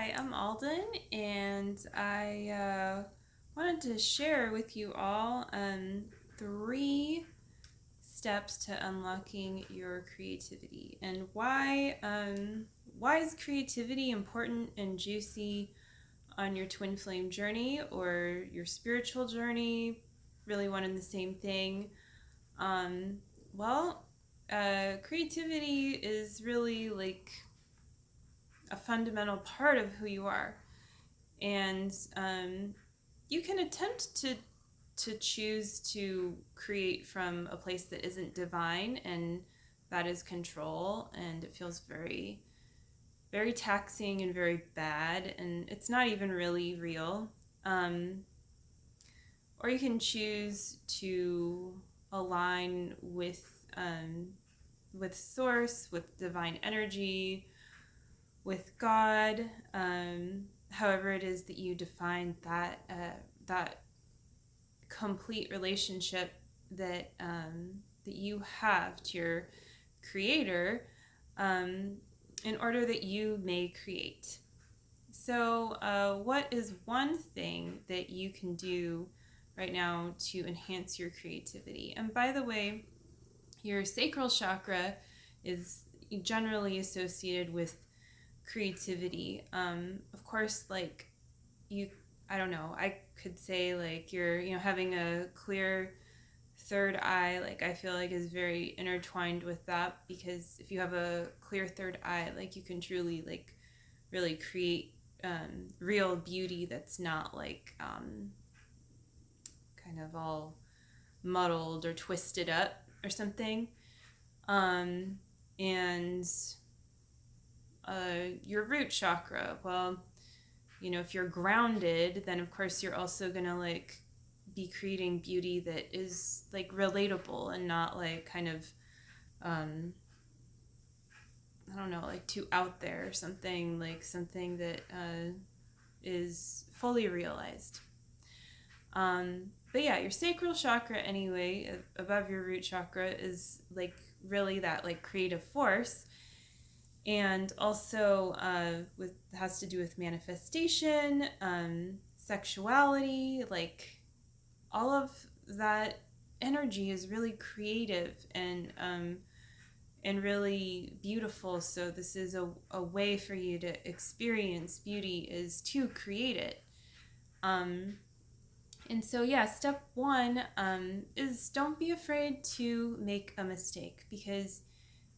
Hi, I'm Aldyn, and I wanted to share with you all 3 steps to unlocking your creativity, and why is creativity important and juicy on your twin flame journey or your spiritual journey, really one and the same thing. Um, well, Creativity is really like a fundamental part of who you are. And you can attempt to choose to create from a place that isn't divine, and that is control, and it feels very, very taxing and very bad, and it's not even really real. Um, or you can choose to align with source, with divine energy, with God, however it is that you define that complete relationship that you have to your Creator, in order that you may create. So, what is one thing that you can do right now to enhance your creativity? And by the way, your sacral chakra is generally associated with creativity. Of course, like I don't know, I could say like you're, having a clear third eye, like I feel like is very intertwined with that, because if you have a clear third eye, like you can truly like really create real beauty that's not like kind of all muddled or twisted up or something. And Your root chakra, well, if you're grounded, then of course you're also gonna like be creating beauty that is like relatable and not like kind of I don't know, like too out there or something, like something that is fully realized. But yeah, your sacral chakra anyway, above your root chakra, is like really that like creative force, and also has to do with manifestation, sexuality, like all of that energy is really creative and really beautiful. So this is a way for you to experience beauty, is to create it. And so, yeah, step 1 is don't be afraid to make a mistake, because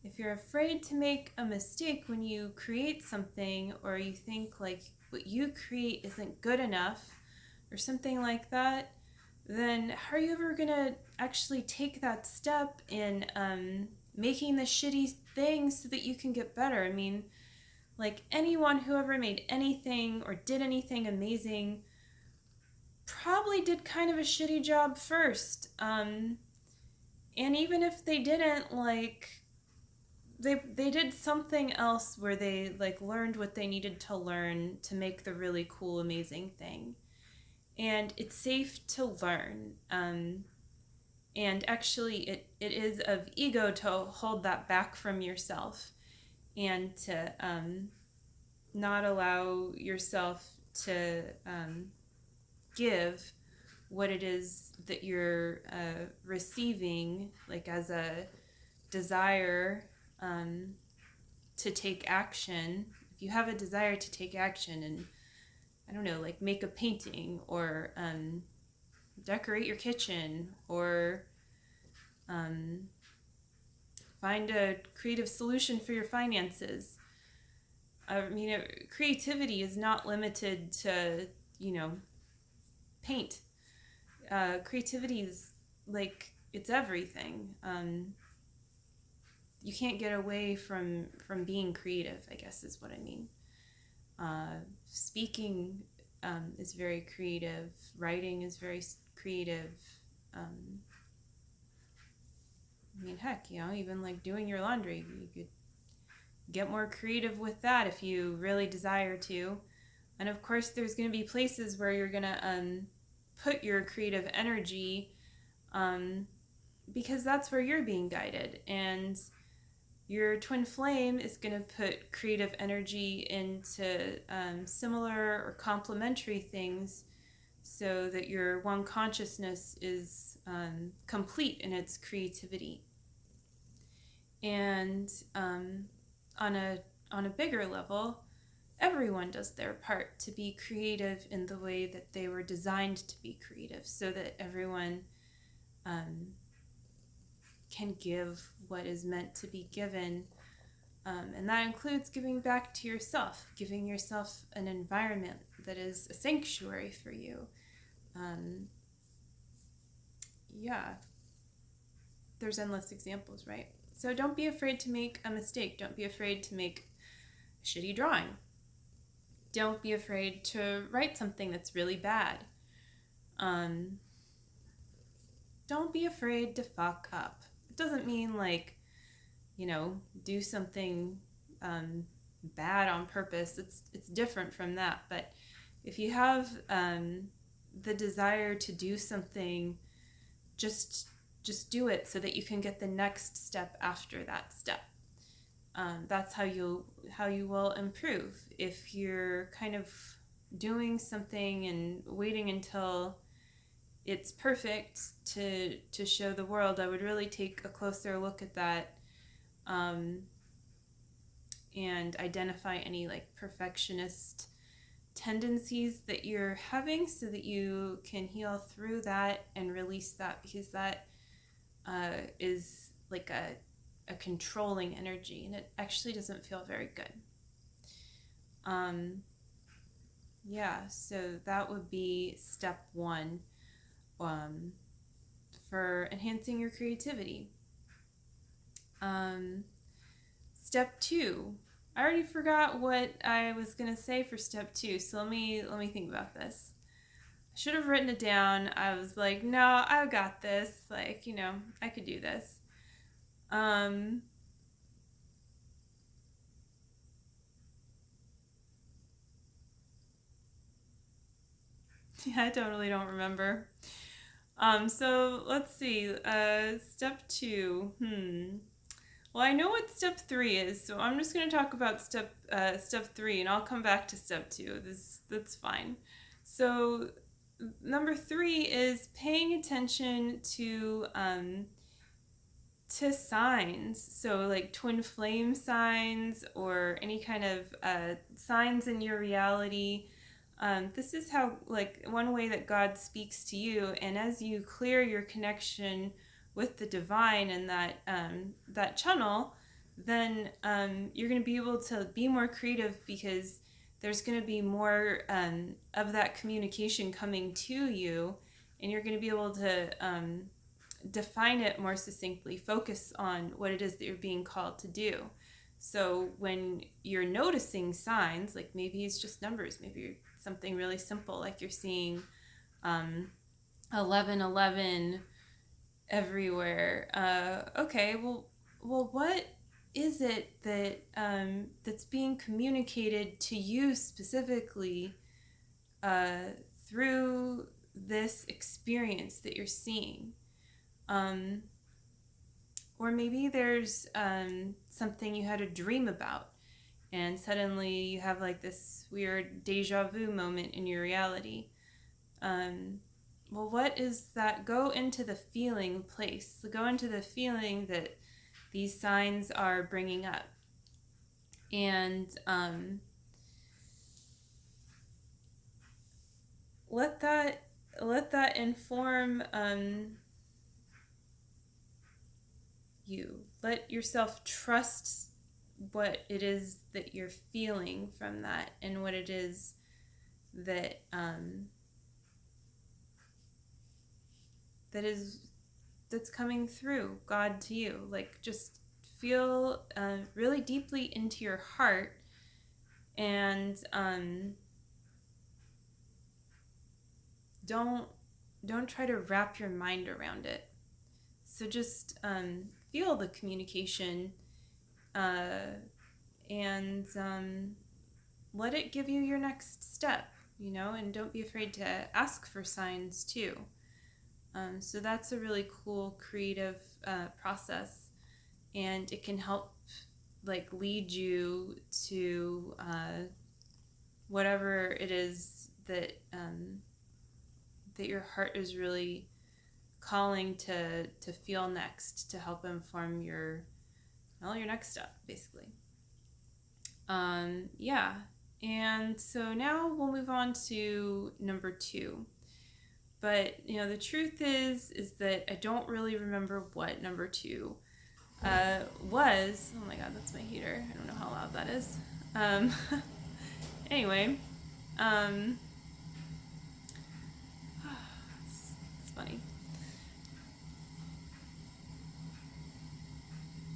if you're afraid to make a mistake when you create something, or you think like what you create isn't good enough or something like that, then how are you ever going to actually take that step in making the shitty thing so that you can get better? I mean, like anyone who ever made anything or did anything amazing probably did kind of a shitty job first. And even if they didn't, like, they did something else where they like learned what they needed to learn to make the really cool, amazing thing. And it's safe to learn. And actually, it is of ego to hold that back from yourself, and to not allow yourself to give what it is that you're receiving, like as a desire to take action. If you have a desire to take action and, I don't know, like make a painting, or decorate your kitchen, or find a creative solution for your finances. I mean, creativity is not limited to, paint. Creativity is like, it's everything. You can't get away from being creative, I guess is what I mean. Speaking is very creative. Writing is very creative. I mean, heck, even like doing your laundry, you could get more creative with that if you really desire to. And of course, there's going to be places where you're going to put your creative energy, because that's where you're being guided. And Your twin flame is going to put creative energy into similar or complementary things so that your one consciousness is complete in its creativity. And on a bigger level, everyone does their part to be creative in the way that they were designed to be creative, so that everyone can give what is meant to be given. And that includes giving back to yourself, giving yourself an environment that is a sanctuary for you. There's endless examples, right? So don't be afraid to make a mistake. Don't be afraid to make a shitty drawing. Don't be afraid to write something that's really bad. Don't be afraid to fuck up. It doesn't mean do something bad on purpose. It's different from that. But if you have the desire to do something, just do it so that you can get the next step after that step. That's how you will improve. If you're kind of doing something and waiting until it's perfect to show the world, I would really take a closer look at that and identify any perfectionist tendencies that you're having, so that you can heal through that and release that, because that is a controlling energy, and it actually doesn't feel very good. So that would be step 1 for enhancing your creativity. Step 2, I already forgot what I was going to say for step 2, so let me think about this. I should have written it down. I was like, no, I've got this. I could do this. I totally don't remember. So let's see. Step 2. Well, I know what step 3 is, so I'm just going to talk about step 3, and I'll come back to step 2. That's fine. So number 3 is paying attention to signs. So twin flame signs, or any kind of signs in your reality. This is how one way that God speaks to you, and as you clear your connection with the divine and that channel, then you're going to be able to be more creative, because there's going to be more of that communication coming to you, and you're going to be able to define it more succinctly, focus on what it is that you're being called to do. So when you're noticing signs, maybe it's just numbers, maybe you're something really simple, you're seeing 1111 everywhere. Okay, well, what is it that that's being communicated to you specifically through this experience that you're seeing? Or maybe there's something you had a dream about, and suddenly you have this weird deja vu moment in your reality. Well, what is that? Go into the feeling place. Go into the feeling that these signs are bringing up. And let that inform you. Let yourself trust what it is that you're feeling from that, and what it is that that's coming through God to you. Just feel really deeply into your heart, and don't try to wrap your mind around it. So just feel the communication, and let it give you your next step, and don't be afraid to ask for signs too. So that's a really cool creative process. and it can help like lead you to whatever it is that that your heart is really calling to feel next, to help inform your next step, basically. Yeah. And so now we'll move on to number 2. But the truth is that I don't really remember what number 2 was. Oh my god, that's my heater. I don't know how loud that is. Anyway, it's funny.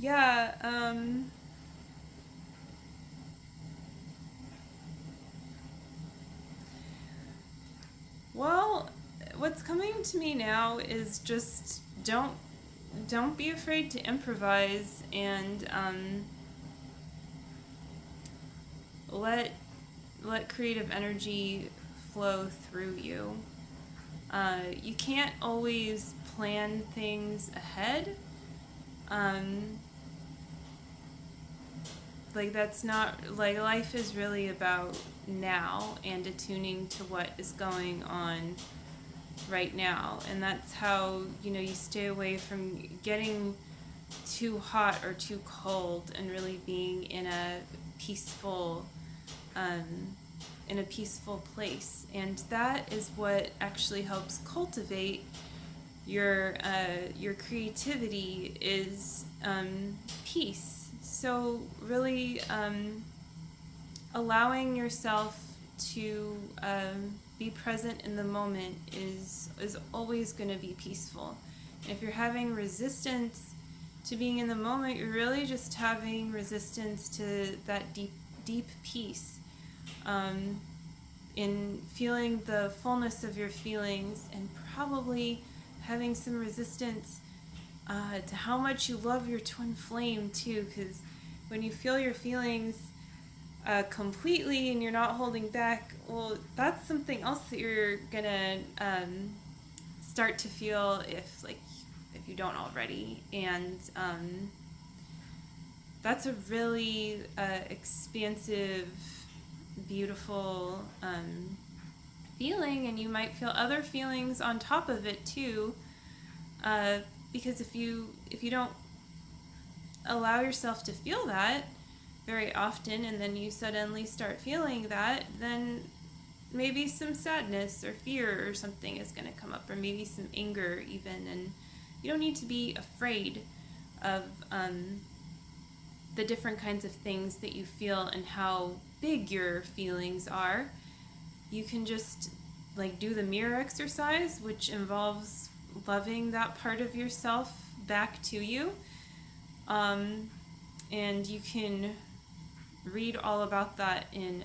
Yeah, well, what's coming to me now is just don't be afraid to improvise, and let creative energy flow through you. You can't always plan things ahead. Like that's not, like, life is really about now and attuning to what is going on right now, and that's how you stay away from getting too hot or too cold, and really being in a peaceful place. And that is what actually helps cultivate your creativity, is peace. So really allowing yourself to be present in the moment is always going to be peaceful. And if you're having resistance to being in the moment, you're really just having resistance to that deep peace, in feeling the fullness of your feelings, and probably having some resistance to how much you love your twin flame too, because when you feel your feelings completely and you're not holding back, well, that's something else that you're gonna start to feel if you don't already. And that's a really expansive, beautiful feeling, and you might feel other feelings on top of it too, because if you don't allow yourself to feel that very often, and then you suddenly start feeling that, then maybe some sadness or fear or something is going to come up, or maybe some anger even. And you don't need to be afraid of the different kinds of things that you feel and how big your feelings are. You can just do the mirror exercise, which involves loving that part of yourself back to you. And you can read all about that in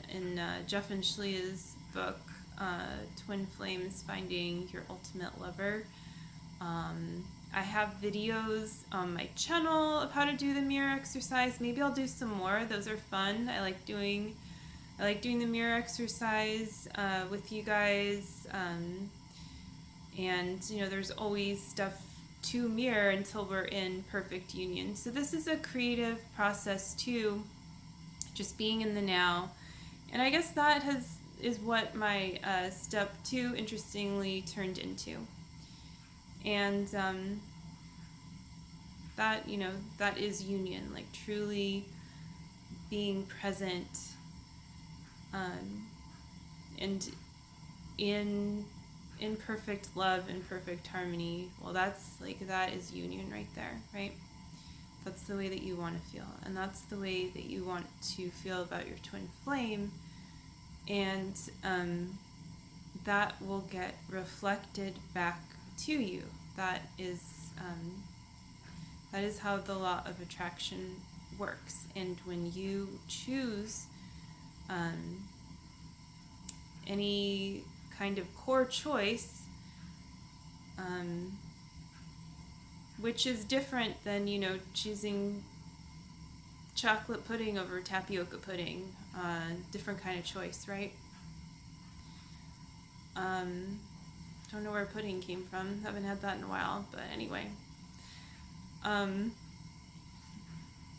Jeff and Shlea's book, Twin Flames: Finding Your Ultimate Lover. I have videos on my channel of how to do the mirror exercise. Maybe I'll do some more. Those are fun. I like doing the mirror exercise with you guys. And there's always stuff to mirror until we're in perfect union. So this is a creative process too, just being in the now. And I guess that is what my step 2 interestingly turned into. And that is union, like truly being present and in perfect love and perfect harmony. Well, that is union right there, right? That's the way that you want to feel, and that's the way that you want to feel about your twin flame. And that will get reflected back to you. That is how the law of attraction works. And when you choose any kind of core choice, which is different than choosing chocolate pudding over tapioca pudding, different kind of choice, right? Don't know where pudding came from. Haven't had that in a while, but anyway.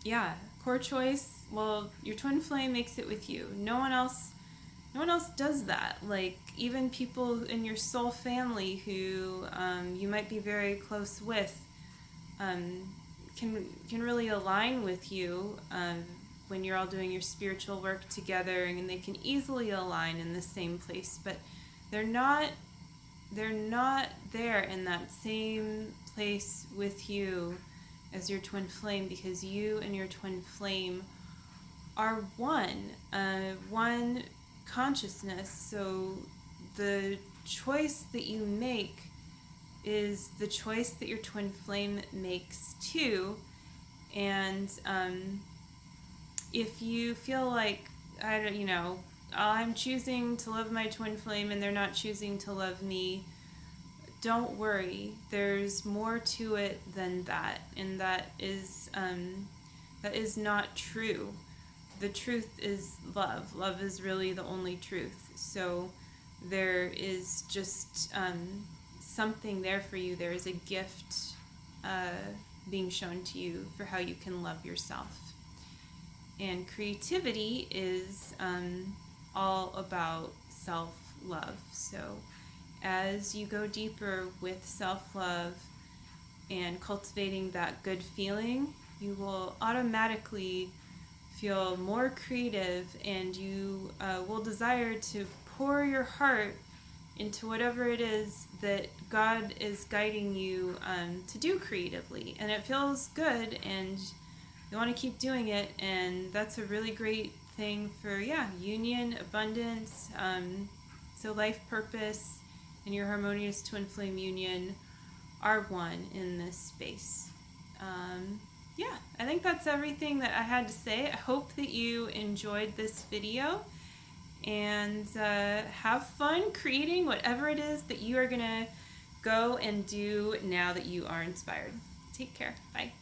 yeah, core choice. Well, your twin flame makes it with you. No one else does that. Like, even people in your soul family who you might be very close with um, can really align with you when you're all doing your spiritual work together, and they can easily align in the same place, but they're not there in that same place with you as your twin flame, because you and your twin flame are one consciousness. So the choice that you make is the choice that your twin flame makes too. And if you feel like, I don't, I'm choosing to love my twin flame and they're not choosing to love me, don't worry. There's more to it than that, and that is not true. The truth is love. Love is really the only truth. So there is just something there for you. There is a gift being shown to you for how you can love yourself. And creativity is all about self-love. So as you go deeper with self-love and cultivating that good feeling, you will automatically feel more creative, and you will desire to pour your heart into whatever it is that God is guiding you to do creatively. And it feels good, and you want to keep doing it, and that's a really great thing for, union, abundance, so life purpose, and your harmonious twin flame union are one in this space. I think that's everything that I had to say. I hope that you enjoyed this video, and have fun creating whatever it is that you are going to go and do now that you are inspired. Take care. Bye.